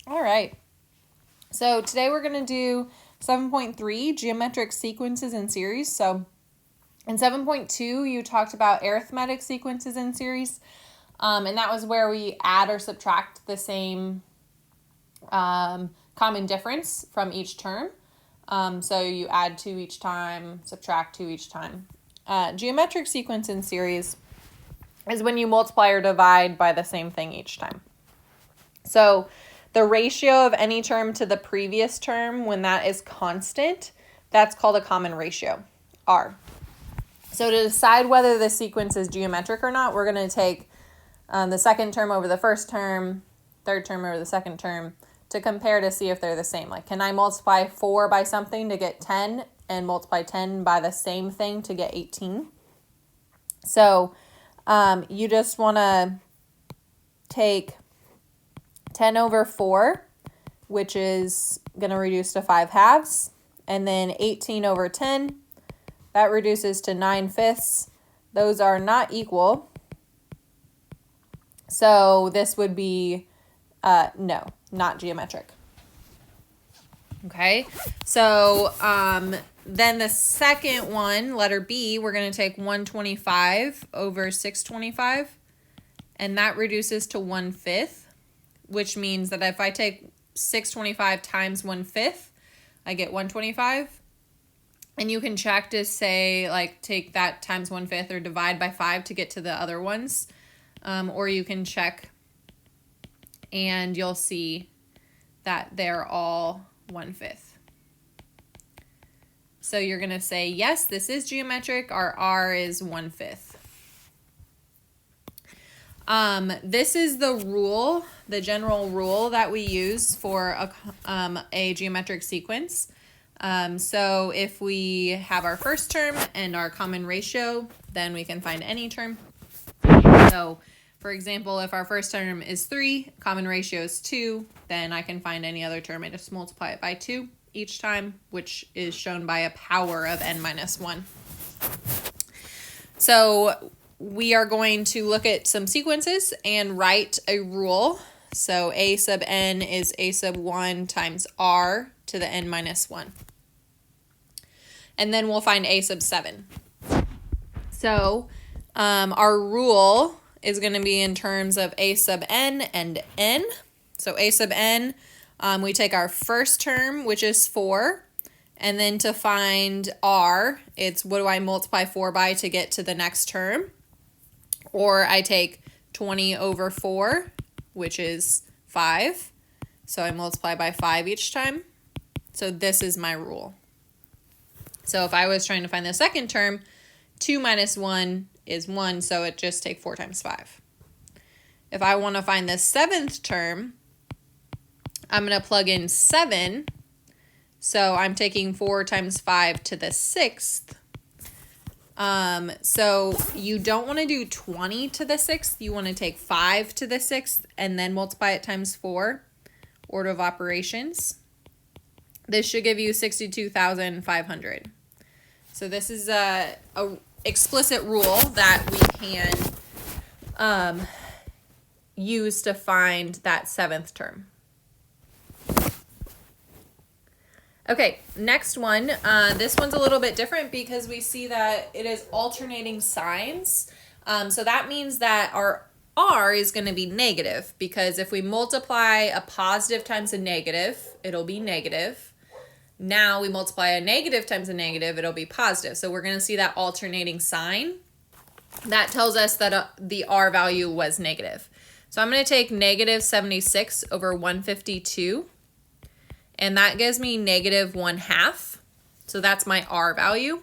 All right. So today we're going to do 7.3, geometric sequences in series. So in 7.2, you talked about arithmetic sequences in series, and that was where we add or subtract the same common difference from each term. So you add 2 each time, subtract 2 each time. Geometric sequence in series is when you multiply or divide by the same thing each time. So the ratio of any term to the previous term, when that is constant, that's called a common ratio, R. So to decide whether the sequence is geometric or not, we're going to take the second term over the first term, third term over the second term, to compare to see if they're the same. Like, can I multiply 4 by something to get 10 and multiply 10 by the same thing to get 18? So you just want to take 10 over 4, which is going to reduce to 5 halves, and then 18 over 10, that reduces to 9 fifths. Those are not equal. So this would be, no, not geometric. Okay, so then the second one, letter B, we're going to take 125 over 625, and that reduces to 1/5, which means that if I take 625 times 1/5, I get 125. And you can check to say, like, take that times 1/5 or divide by 5 to get to the other ones. Or you can check and you'll see that they're all 1/5. So you're going to say, yes, this is geometric. Our R is 1/5. This is the rule, the general rule that we use for a geometric sequence. So if we have our first term and our common ratio, then we can find any term. So, for example, if our first term is 3, common ratio is 2, then I can find any other term and just multiply it by 2 each time, which is shown by a power of n minus 1. So we are going to look at some sequences and write a rule. So a sub n is a sub 1 times r to the n minus 1. And then we'll find a sub 7. So our rule is going to be in terms of a sub n and n. So a sub n, we take our first term, which is 4. And then to find r, it's what do I multiply 4 by to get to the next term? Or I take 20 over 4, which is 5. So I multiply by 5 each time. So this is my rule. So if I was trying to find the second term, 2 minus 1 is 1, so it just take 4 times 5. If I want to find the seventh term, I'm going to plug in 7. So I'm taking 4 times 5 to the 6th. So you don't want to do 20 to the 6th. You want to take 5 to the 6th and then multiply it times 4. Order of operations. This should give you 62,500. So this is a explicit rule that we can use to find that seventh term. Okay, next one. This one's a little bit different because we see that it is alternating signs. So that means that our R is going to be negative because if we multiply a positive times a negative, it'll be negative. Now we multiply a negative times a negative, it'll be positive. So we're going to see that alternating sign. That tells us that the R value was negative. So I'm going to take negative 76 over 152. And that gives me negative 1/2. So that's my R value.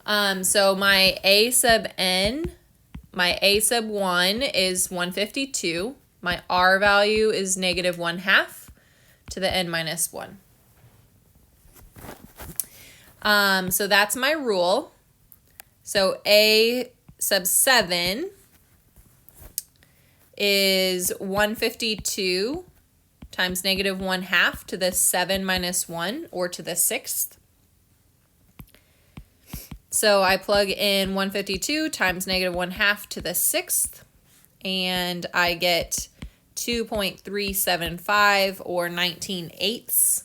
So my A sub n, my A sub 1 is 152. My R value is negative 1/2 to the n minus 1. So that's my rule. So A sub 7 is 152 times negative 1/2 to the 7 minus 1, or to the 6th. So I plug in 152 times negative 1/2 to the 6th, and I get 2.375 or 19/8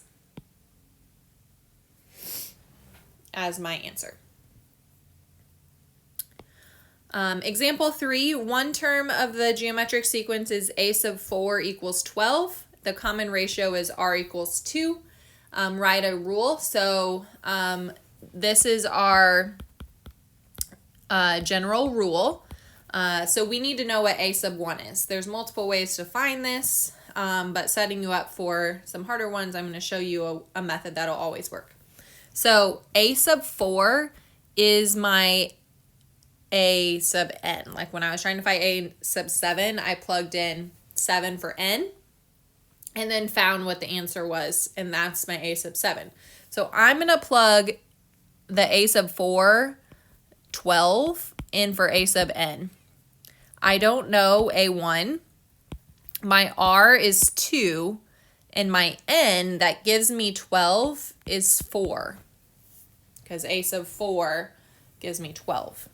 as my answer. Example 3, one term of the geometric sequence is a sub 4 equals 12. The common ratio is r equals 2. Write a rule. So this is our general rule. So we need to know what a sub 1 is. There's multiple ways to find this, but setting you up for some harder ones, I'm going to show you a method that'll always work. So a sub 4 is my a sub n. Like when I was trying to find a sub 7, I plugged in 7 for n and then found what the answer was, and that's my a sub 7. So I'm going to plug the a sub 4, 12 in for a sub n. I don't know a1. My r is 2, and my n that gives me 12 is 4, because a sub 4 gives me 12.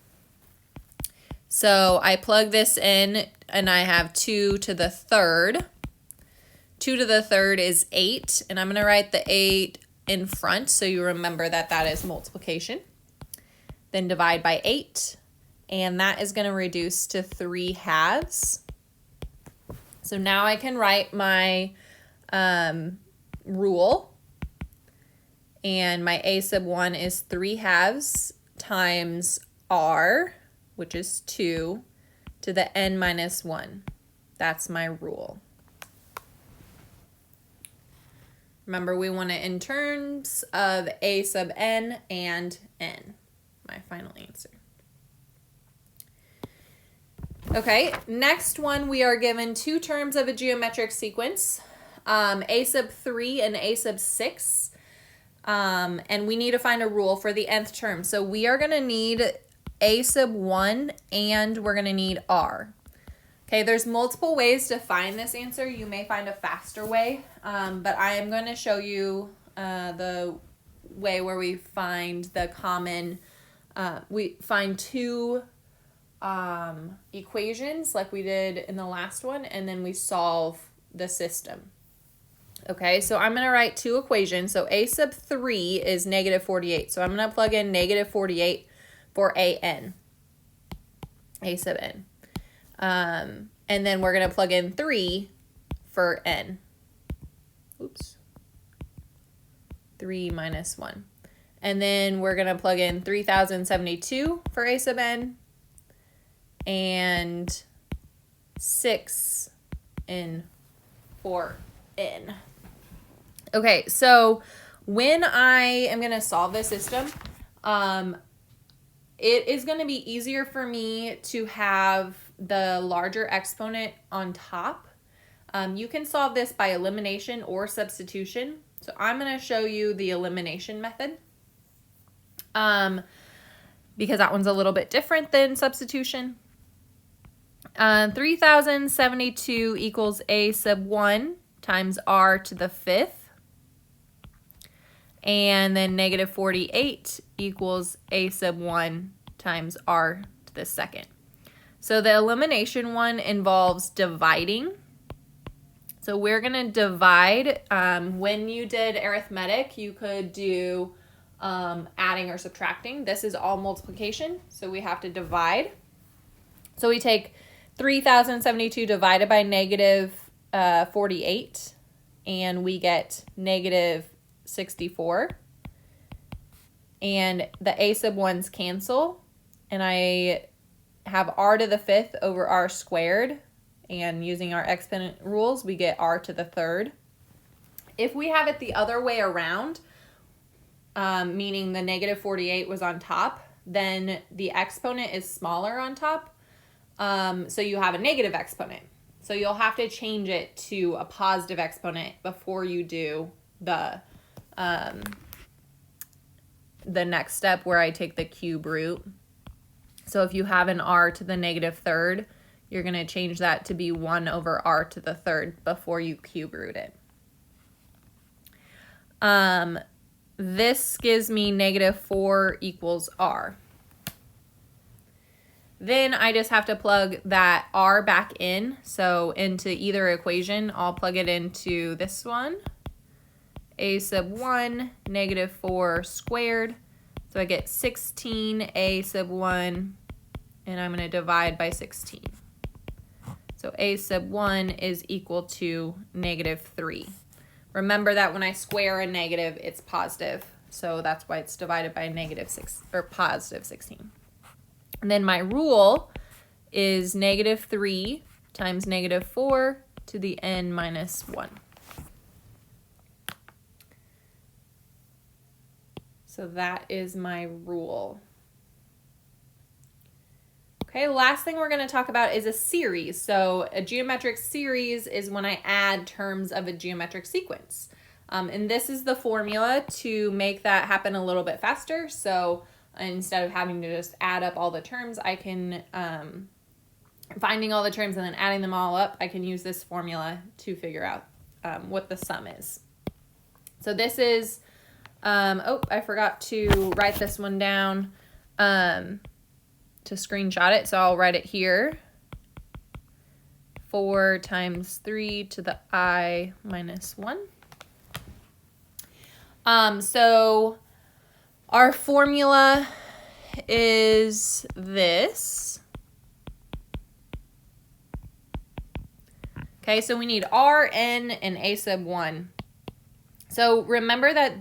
So I plug this in, and I have 2 to the third. 2 to the third is 8, and I'm going to write the 8 in front so you remember that that is multiplication. Then divide by 8, and that is going to reduce to 3/2. So now I can write my rule, and my a sub 1 is 3/2 times r, which is 2, to the n minus 1. That's my rule. Remember, we want it in terms of a sub n and n, my final answer. Okay, next one, we are given two terms of a geometric sequence, a sub 3 and a sub 6, and we need to find a rule for the nth term. So we are going to need a sub 1 and we're going to need r. Okay, there's multiple ways to find this answer. You may find a faster way, but I am going to show you the way where we find the common, we find two equations like we did in the last one, and then we solve the system. Okay, so I'm going to write two equations. So a sub 3 is negative 48. So I'm going to plug in negative 48 for a sub n. And then we're going to plug in 3 for n. Oops. 3 minus 1. And then we're going to plug in 3072 for a sub n and 6 in for n. Okay, so when I am going to solve this system, it is going to be easier for me to have the larger exponent on top. You can solve this by elimination or substitution. So I'm going to show you the elimination method because that one's a little bit different than substitution. 3072 equals a sub 1 times r to the 5th. And then negative 48 equals a sub 1 times r to the 2nd. So the elimination one involves dividing. So we're going to divide. When you did arithmetic, you could do adding or subtracting. This is all multiplication, so we have to divide. So we take 3072 divided by negative 48, and we get negative 64. And the a sub 1's cancel, and I have r to the 5th over r squared, and using our exponent rules, we get r to the 3rd. If we have it the other way around, meaning the negative 48 was on top, then the exponent is smaller on top, so you have a negative exponent. So you'll have to change it to a positive exponent before you do the next step where I take the cube root. So if you have an r to the negative 3rd, you're going to change that to be 1 over r to the 3rd before you cube root it. This gives me negative 4 equals r. Then I just have to plug that r back in. So into either equation, I'll plug it into this one. A sub 1 negative 4 squared. So I get 16a sub 1, and I'm going to divide by 16. So a sub 1 is equal to negative 3. Remember that when I square a negative, it's positive. So that's why it's divided by negative 6 or positive 16. And then my rule is negative 3 times negative 4 to the n minus 1. So that is my rule. Okay, the last thing we're going to talk about is a series. So a geometric series is when I add terms of a geometric sequence. And this is the formula to make that happen a little bit faster. So instead of having to just add up all the terms, I can, finding all the terms and then adding them all up, I can use this formula to figure out what the sum is. So this is, oh, I forgot to write this one down to screenshot it. So I'll write it here. 4 times 3 to the I minus 1. So our formula is this. Okay, so we need r, n, and a sub 1. So remember that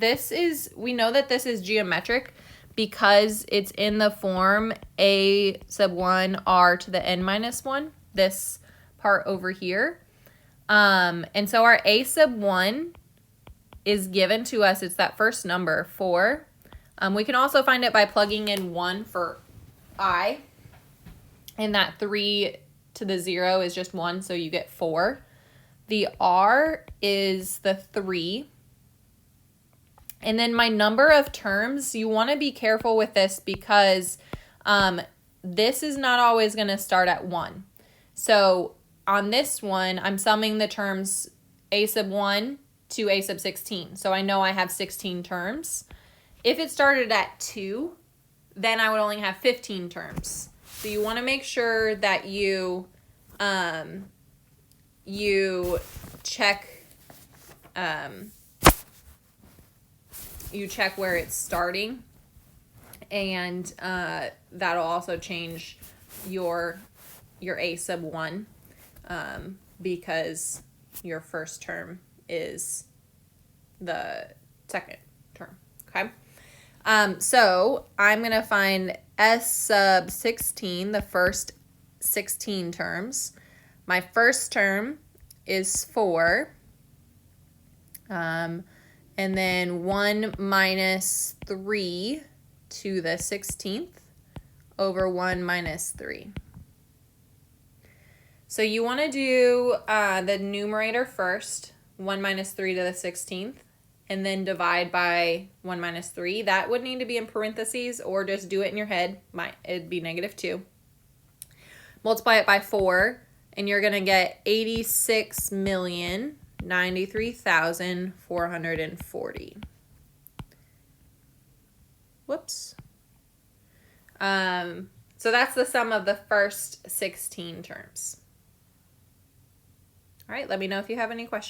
we know that this is geometric because it's in the form a sub 1 r to the n minus 1, this part over here. And so our a sub 1 is given to us. It's that first number, 4. We can also find it by plugging in 1 for I. And that 3 to the 0 is just 1, so you get 4. The r is the 3. And then my number of terms, you want to be careful with this because this is not always going to start at 1. So on this one, I'm summing the terms a sub 1 to a sub 16. So I know I have 16 terms. If it started at 2, then I would only have 15 terms. So you want to make sure that you check where it's starting, and that'll also change your a sub 1 because your first term is the second term. Okay, so I'm gonna find s sub 16, the first 16 terms. My first term is 4. And then 1 minus 3 to the 16th over 1 minus 3. So you want to do the numerator first, 1 minus 3 to the 16th, and then divide by 1 minus 3. That would need to be in parentheses or just do it in your head. It'd be negative 2. Multiply it by 4, and you're going to get 86,093,440. Whoops. So that's the sum of the first 16 terms. All right, let me know if you have any questions.